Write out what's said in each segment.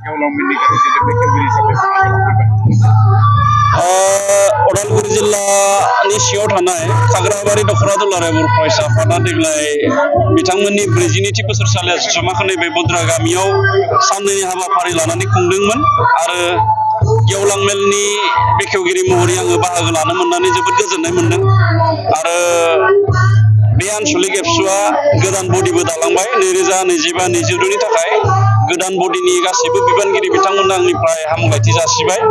गेवलां मेडिकेल बेखेवगिरि हिसाबै उदालगुरि जिल्लानि सिङाव थानाय खाग्राबारि दख'रा दुलाराय बर' फरायसा आफादा देग्लाय बिथांमोननि 42थि बोसोरसालिया जथुम्माखौ नैबे बुद्रा गामियाव साननैनि हाबाफारि लानानै खुंदोंमोन आरो गेवलां मेलनि बेखेवगिरि महरै आङो बाहागो लानो मोननानै जोबोद गोजोननाय मोनदों आरो बे आनसलिक एबसुआ गोदान बडिबो दालांबाय 2025-26नि थाखाय गोदान बडिनि गासैबो बिबानगिरि बिथांमोननो आंनिफ्राय हामलायथि जासिबाय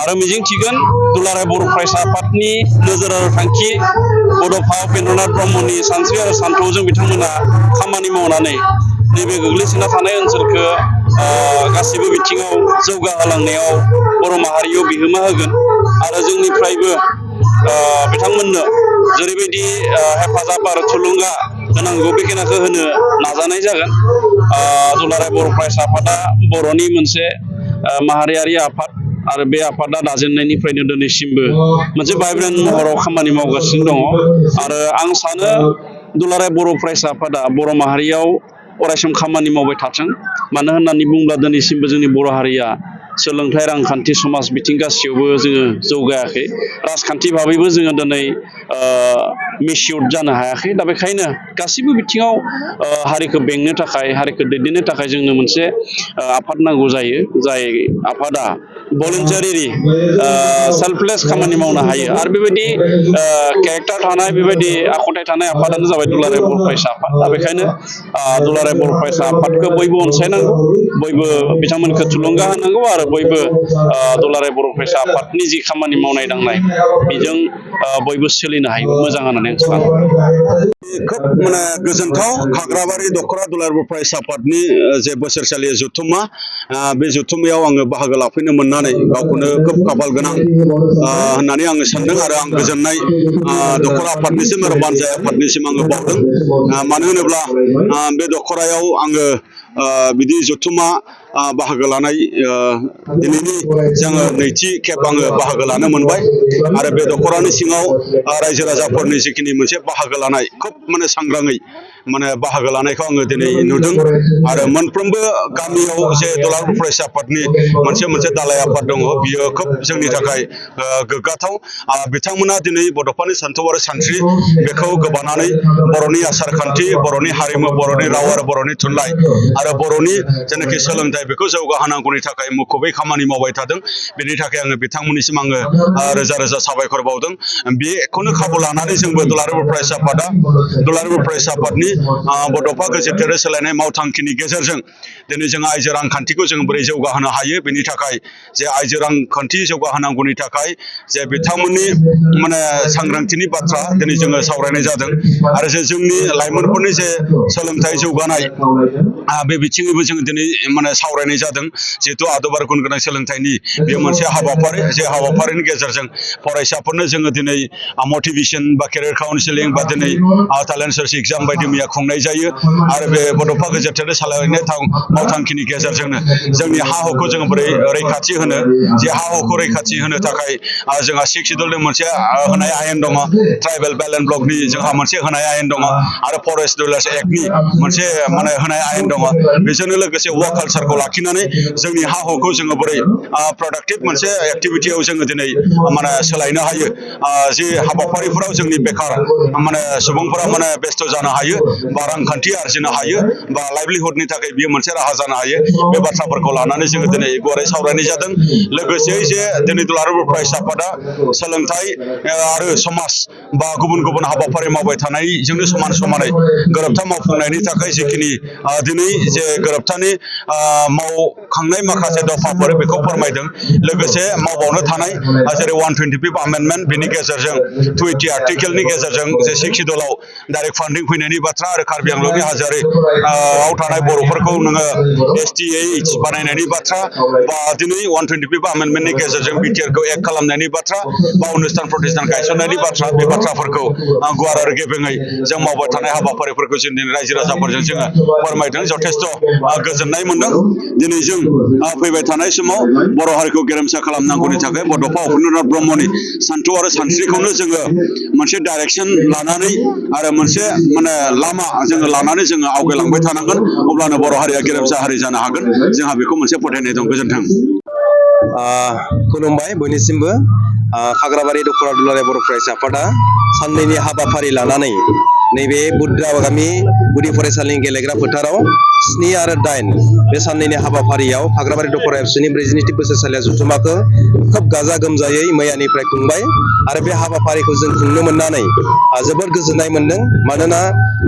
आरो मिजिंथिगोन दुलाराय बर' फरायसा आफादनि नोजोर आरो थांखि बड'फा उपेन्द्रनाथ ब्रह्मनि सानस्रि आरो सान्थौजों बिथांमोना खामानि मावनानै नैबे गोग्लैसोना थानाय ओनसोलखौ गासैबो बिथिङाव जौगाहोलांनायाव बर' माहारियाव बिहोमा होगोन आरो जोंनिफ्रायबो बिथांमोननो जेरैबायदि हेफाजाब आरो थुलुंगा होनांगौ बेखिनिखौ होनो नाजानाय जागोन। दुलाराय बर' फरायसा आफादा बर'नि मोनसे माहारियारि आफाद आरो बे आफादा दाजेननायनिफ्रायनो दिनैसिमबो मोनसे भाइब्रेन्ट महराव खामानि मावगासिनो दङ आरो आं सानो दुलाराय बर' फरायसा आफादा बर' माहारियाव अरायसम खामानि मावबाय थाथों मानो होननानै बुङोब्ला दिनैसिमबो जोंनि बर' हारिया सोलोंथाइ रांखान्थि समाज बिथिं गासैयावबो जोङो जौगायाखै राजखान्थि भाबैबो जोङो दिनै मिसिउर जानो हायाखै दा बेखायनो गासैबो बिथिङाव हारिखौ बेंनो थाखाय हारिखौ दैदेननो थाखाय जोंनो मोनसे आफाद नांगौ जायो जाय आफादा भलुन्टारिलि सेल्फलेस खामानि मावनो हायो आरो बेबायदि केरेक्टार थानाय बेबायदि आखुथाय थानाय आफादानो जाबाय दुलाराय बर' फरायसा आफाद दा बेखायनो दुलाराय बर' फरायसा आफादखौ बयबो अनसायनांगौ बयबो बिथांमोनखौ थुलुंगा होनांगौ आरो बयबो दुलाराय बर' फरायसा आफादनि जि खामानि मावनाय दांनाय बेजों बयबो सोलिनो हायो मोजां होननानै आं सानो खोब माने गोजोनथाव खाग्राबारि दख'रा दुलाराय बर' फरायसा आफादनि जे बोसोरसालि जथुम्मा बे जथुम्मायाव आङो बाहागो लाफैनो मोननानै गावखौनो खोब खाफाल गोनां होननानै आङो सानदों आरो आं गोजोननाय दख'रा आफादनिसिम आरो बानजाय आफादनिसिम आङो बावदों मानो होनोब्ला बे दख'रायाव आङो बिदि जथुम्मा बाहागो लानाय दिनैनि जोङो नैथि खेब आङो बाहागो लानो मोनबाय आरो बे दख'रानि सिङाव रायजो राजाफोरनि जिखिनि मोनसे बाहागो लानाय खोब माने सांग्राङै माने बाहागो लानायखौ आङो दिनै नुदों आरो मोनफ्रोमबो गामियाव जे दुलाराय बर' फरायसा आफादनि मोनसे दालाय आफाद दङ बियो खोब जोंनि थाखाय गोग्गाथाव बिथांमोना दिनै बड'फानि सान्थौ आरो सानस्रि बेखौ गोबानानै बर'नि आसार खान्थि बर'नि हारिमु बर'नि राव आरो बर'नि थुनलाइ आरो बर'नि जेनाखि सोलोंथाइ बेखौ जौगाहोनांगौनि थाखाय मुखुबै खामानि मावबाय थादों बेनि थाखाय आङो बिथांमोननिसिम आङो रोजा रोजा साबायखर बावदों बेखौनो खाबु लानानै जोंबो दुलाराय बर' फरायसा आफादा दुलाराय बर' फरायसा आफादनि बड'फा गोजोनथायारि सोलायनाय मावथांखिनि गेजेरजों दिनै जोङो आइजो रांखान्थिखौ जों बोरै जौगाहोनो हायो बेनि थाखाय जे आइजो रांखान्थि जौगाहोनांगौनि थाखाय जे बिथांमोननि माने सांग्रांथिनि बाथ्रा दिनै जोङो सावरायनाय जादों आरो जे जोंनि लाइमोनफोरनि जे सोलोंथाइ जौगानाय बे बिथिङैबो जोङो दिनै माने सावरायनाय जादों जिहेथु आदब आरो गुन गोनां सोलोंथाइनि बे मोनसे हाबाफारि जे हाबाफारिनि गेजेरजों फरायसाफोरनो जोङो दिनै मटिभेसन बा केरियार काउन्सिलिं बा दिनै टेलेन्ट सार्च एग्जाम बायदि मैया खुंनाय जायो आरो बे बड'फा गोजोनथायारि सालायनाय मावथांखिनि गेजेरजोंनो जोंनि हा हुखौ जोङो बोरै रैखाथि होनो जे हा हुखौ रैखाथि होनो थाखाय जोंहा 6 सिडुलनि मोनसे होनाय आयेन दङ ट्राइबेल बेलेन्स ब्लकनि जोंहा मोनसे होनाय आयेन दङ आरो फरेस्ट रुल्स एक्टनि मोनसे माने होनाय आयेन दङ बेजोंनो लोगोसे वाक कालसारखौ लाखिनानै जोंनि हा हुखौ जोङो बोरै प्रडाक्टिभ मोनसे एक्टिभिटियाव जोङो दिनै माने सोलायनो हायो जि हाबाफारिफोराव जोंनि बेखार माने सुबुंफोरा माने बेस्थ' जानो हायो बा रांखान्थि आरजिनो हायो बा लाइभलिहुडनि थाखाय बियो मोनसे राहा जानो हायो बे बाथ्राफोरखौ लानानै जोङो दिनै गुवारै सावरायनाय जादों लोगोसेयै जे दिनै दुलाराय बर' फरायसा आफादा सोलोंथाइ आरो समाज बा गुबुन गुबुन हाबाफारि मावबाय थानायजोंनो समान समानै गोरोबथा मावफुंनायनि थाखाय जिखिनि दिनै जे गोरोबथानि मावखांनाय माखासे दफाफोर बेखौ फोरमायदों लोगोसे मावबावनो थानाय जेरै 125 आमेन्डमेन्ट बेनि गेजेरजों 20 आर्टिकेलनि गेजेरजों जे 6 सिडुलाव डाइरेक्ट फान्डिं फैनायनि बाथ्रा आरो कार्बि आंलंनि हाजोआरि थानाय बर'फोरखौ नोङो STH बानायनायनि बाथ्रा बा दिनै 125 आमेन्डमेन्टनि गेजेरजों बिटिआरखौ एक्ट खालामनायनि बाथ्रा बा अनुस्थान प्रतिष्ठान गायसननायनि बाथ्रा बे बाथ्राफोरखौ गुवार आरो गेबेङै जों मावबाय थानाय हाबाफारिफोरखौ जों दिनै रायजो राजाफोरजों जोङो फोरमायदों जथेस्थ' गोजोननाय मोनदों दिनै जों फैबाय थानाय समाव बर' हारिखौ गेरेमसा खालामनांगौनि थाखाय बड'फा उपेन्द्रनाथ ब्रह्मनि सान्थौ आरो सानस्रिखौनो जोङो मोनसे डाइरेक्सन लानानै आरो मोनसे माने लामा जोङो लानानै जोङो आवगायलांबाय थानांगोन अब्लानो बर' हारिया गेरेमसा हारि जानो हागोन जोंहा बेखौ मोनसे फोथायनाय दं। गोजोन्थों। खुलुमबाय बयनिसिमबो। खाग्राबारि दख'रा दुलाराय बर' फरायसा आफादा साननैनि हाबाफारि लानानै नैबे बुद्रागामि गुदि फरायसालिनि गेलेग्रा फोथाराव 7 आरो 8 बे साननैनि हाबाफारियाव खाग्राबारि दख'रा एबसुनि 42थि बोसोरसालिया जथुम्माखौ खोब गाजा गोमजायै मैयानिफ्राय खुंबाय आरो बे हाबाफारिखौ जों खुंनो मोननानै जोबोद गोजोननाय मोनदों। मानोना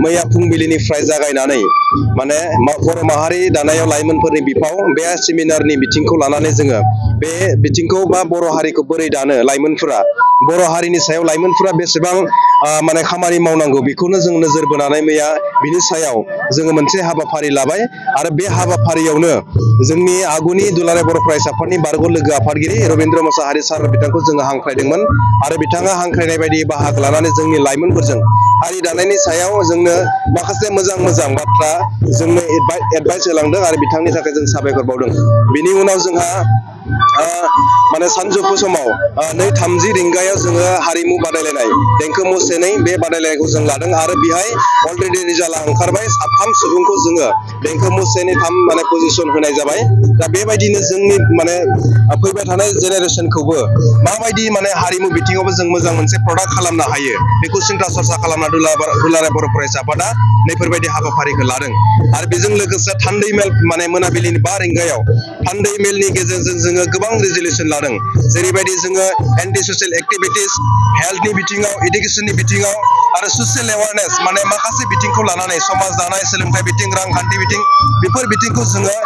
मैया फुंबिलिनिफ्राय जागायनानै माने बर' माहारि दानायाव लाइमोनफोरनि बिफाव बे सेमिनारनि बिथिंखौ लानानै जोङो बे बिथिंखौ बा बर' हारिखौ बोरै दानो लाइमोनफोरा बर' हारिनि सायाव लाइमोनफोरा बेसेबां माने खामानि मावनांगौ बेखौनो जों नोजोर बोनानै मैया बिनि सायाव जोङो मोनसे हाबाफारि लाबाय आरो बे हाबाफारियावनो जोंनि आगुनि दुलाराय बर' फरायसा आफादनि बारग' लोगो आफादगिरि रबीन्द्र मोसाहारि सार बिथांखौ जोङो हांख्रायदोंमोन आरो बिथाङा हांख्रायनाय बायदि बाहागो लानानै जोंनि लाइमोनफोरजों हारि दानायनि सायाव जोंनो माखासे मोजां बाथ्रा जोंनो एडभाइस होलांदों आरो बिथांनि थाखाय जों साबायखर बावदों। बिनि उनाव जोंहा माने सानजौफु समाव 2:30 रिंगायाव जोङो हारिमु बादायलायनाय देंखो मुसेनै बे बादायलायनायखौ जों लादों आरो बेहाय अलरेडि रिजाल्टआ ओंखारबाय। 3 सुबुंखौ जोङो देंखो मुसेनि 3 माने पजिसन होनाय जाबाय। दा बेबायदिनो जोंनि माने फैबाय थानाय जेनेरेसनखौबो माबायदि माने हारिमु बिथिङावबो जों मोजां मोनसे प्रडाक्ट खालामनो हायो बेखौ सिन्था सरसा खालामना दुलाराय बर' फरायसा आफादा नैफोरबायदि हाबाफारिखौ लादों आरो बेजों लोगोसे थान्दै मेल माने मोनाबिलिनि 5 रिंगायाव थान्दै मेलनि गेजेरजों जोङो गोबां रेजुलेसन लादों। जेरैबायदि जोङो एन्टि ससियेल एक्टिभिटिस, हेल्थनि बिथिङाव, इडुकेसननि बिथिङाव आरो ससियेल एवारनेस माने माखासे बिथिंखौ लानानै समाज दानाय, सोलोंथाइ बिथिं, रांखान्थि बिथिं बेफोर बिथिंखौ जोङो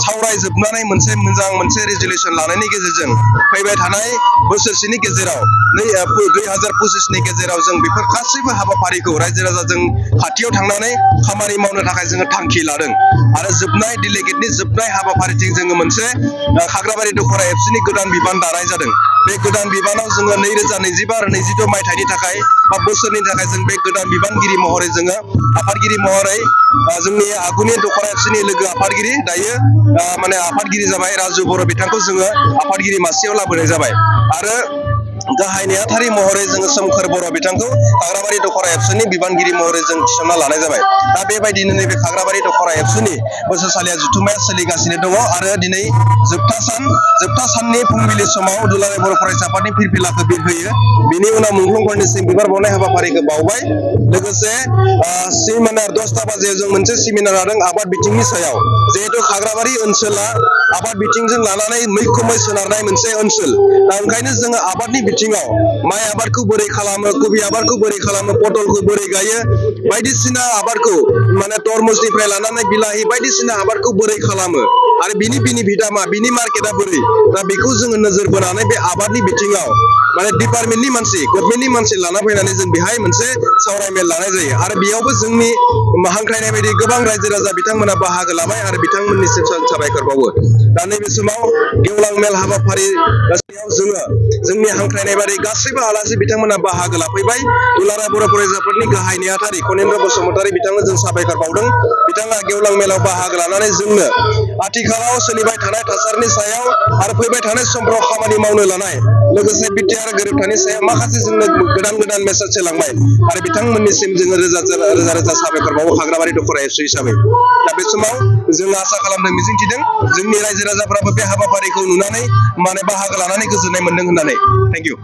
सावरायजोबनानै मोनसे रेजुलेसन लानायनि गेजेरजों फैबाय थानाय बोसोरसेनि गेजेराव 2025नि गेजेराव जों बेफोर गासैबो हाबाफारिखौ रायजो राजाजों खाथियाव थांनानै खामानि मावनो थाखाय जोङो थांखि लादों आरो जोबनाय डेलिगेटनि जोबनाय हाबाफारिथिं जोङो मोनसे खाग्राबारि दख'रा एबसुनि गोदान बिबान दानाय जादों। बे गोदान बिबानाव जोङो 2025 आरो 26 मायथाइनि थाखाय बा बोसोरनि थाखाय जों बे गोदान बिबानगिरि महरै जोङो आफादगिरि महरै जोंनि आगुनि दख'रा एबसुनि लोगो आफादगिरि दायो माने आफादगिरि जाबाय राजु बर' बिथांखौ जोङो आफादगिरि मासियाव लाबोनाय जाबाय आरो गाहाय नेहाथारि महरै जोङो सोमखोर बर' बिथांखौ खाग्राबारि दख'रा एबसुनि बिबानगिरि महरै जों थिसनना लानाय जाबाय। दा बेबायदिनो नैबे खाग्राबारि दख'रा एबसुनि बोसोरसालिया जथुम्माया सोलिगासिनो दङ आरो दिनै जोबथा साननि फुंबिलि समाव दुलाराय बर' फरायसा आफादनि फिरफिलाखौ बिरहोयो। बिनि उनाव मुंख्लंफोरनिसिम बिबार बावनाय हाबाफारिखौ बावबाय। लोगोसे सेमिनार 10टा बाजियाव जों मोनसे सेमिनार लादों आबाद बिथिंनि सायाव। जिहेतु खाग्राबारि ओनसोला आबाद बिथिंजों लानानै मैखोमै सोनारनाय मोनसे ओनसोल। दा ओंखायनो जोङो आबादनि बिथिङाव माइ आबादखौ बोरै खालामो, कबि आबादखौ बोरै खालामो, पटलखौ बोरै गायो, बायदिसिना आबादखौ माने तरमुजनिफ्राय लानानै बिलाहि बायदिसिना आबादखौ बोरै खालामो आरो बिनि बेनिफिटा मा, बिनि मार्केटआ बोरै, दा बेखौ जोङो नोजोर बोनानै बे आबादनि बिथिङाव माने डिपार्टमेन्टनि मानसि, गभर्नमेन्टनि मानसि लाना फैनानै जों बेहाय मोनसे सावरायमेल लानाय जायो आरो बेयावबो जोंनि हांख्रायनाय बायदि गोबां रायजो राजा बिथांमोना बाहागो लाबाय आरो बिथांमोननिसिम साबायखर बावो। दा नैबे समाव गेवलां मेल हाबाफारि गासैयाव जोङो जोंनि हांख्रायनाय बायदि गासैबो आलासि बिथांमोना बाहागो लाफैबाय। दुलाराय बर' फरायसा आफादनि गाहाय नेहाथारि खनेन्द्र बसुमतारी बिथांनो जों साबायखर बावदों। बिथाङा गेवलां मेलाव बाहागो लानानै जोंनो आथिखालाव सोलिबाय थानाय थासारिनि सायाव आरो फैबाय थानाय समफ्राव खामानि मावनो लानाय लोगोसे बिटिआर गोरोबथानि सायाव माखासे जोंनो गोदान मेसेज होलांबाय आरो बिथांमोननिसिम जोङो रोजा साबायखर बावो खाग्राबारि दख'रा एबसु हिसाबै। दा बे समाव जोङो आसा खालामदों, मिजिंथिदों जोंनि रायजो राजाफ्राबो बे हाबाफारिखौ नुनानै माने बाहागो लानानै गोजोननाय मोनदों होननानै। Thank you.